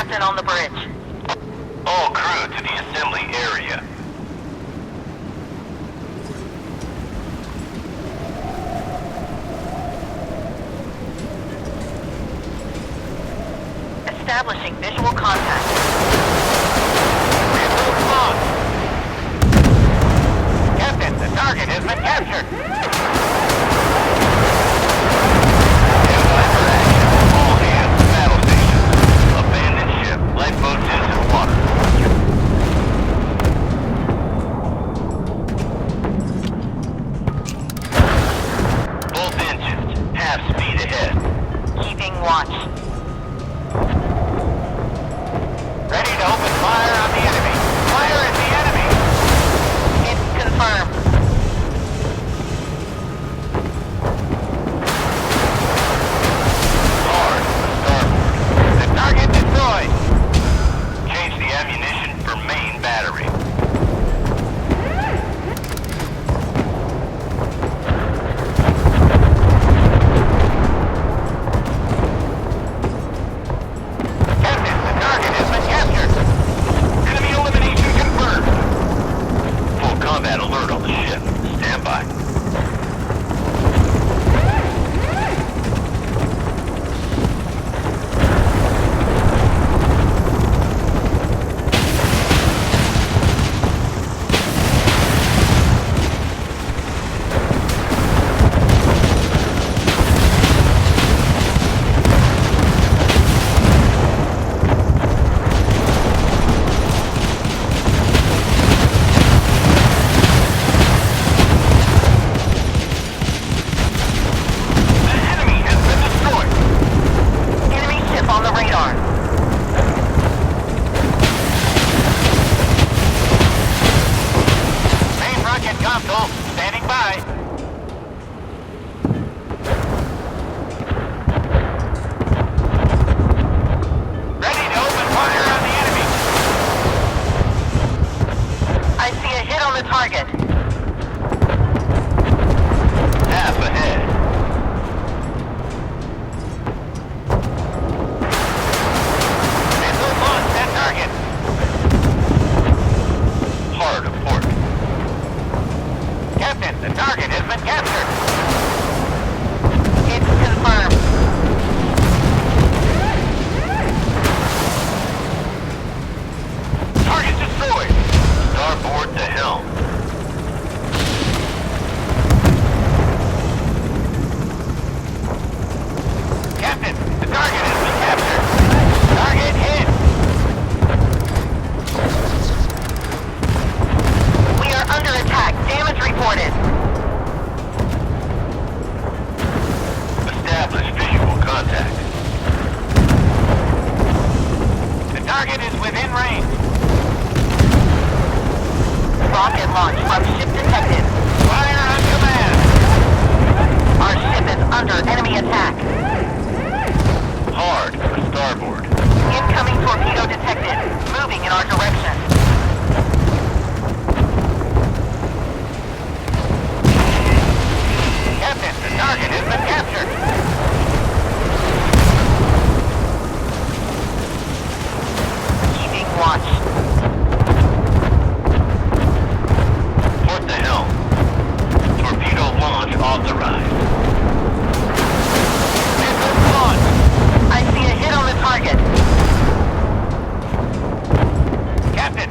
Captain on the bridge. All crew to the assembly area. Establishing visual contact. Captain, the target has been captured. All hands to battle stations. Abandoned ship. Lifeboats into water. Both engines. Half speed ahead. Keeping watch. Ready to open fire on the enemy. Fire at the enemy. It's confirmed. Hard. Starboard. The target destroyed. Change the ammunition for main battery. Captain, the target has been captured. Enemy elimination confirmed. Full combat alert on the ship. Stand by. The enemy has been destroyed. Enemy ship on the radar. Main rocket console standing by. Ready to open fire on the enemy. I see a hit on the target. Half ahead. Missile launched at target. Hard of port. Captain, the target has been captured. It's confirmed. Target destroyed. Starboard to helm. Captain, the target has been captured. Target hit. We are under attack. Damage reported. Establish visual contact. The target is within range. Rocket launch from ship detected. Fire on command. Our ship is under enemy attack. Hard for starboard. Incoming torpedo detected. Moving in our direction. Captain, the target has been captured. Keeping watch. Port the helm. Torpedo launch authorized. Missile launched. I see a hit on the target. Captain,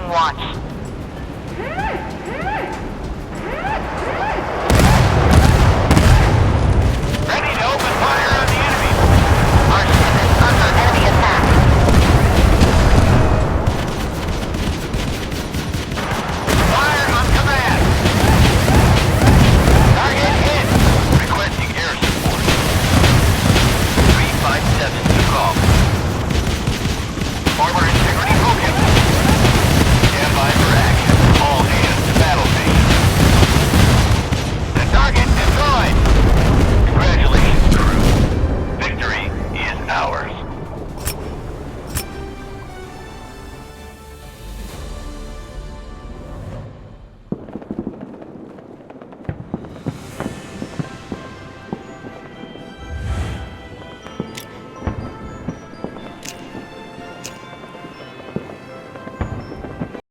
watch.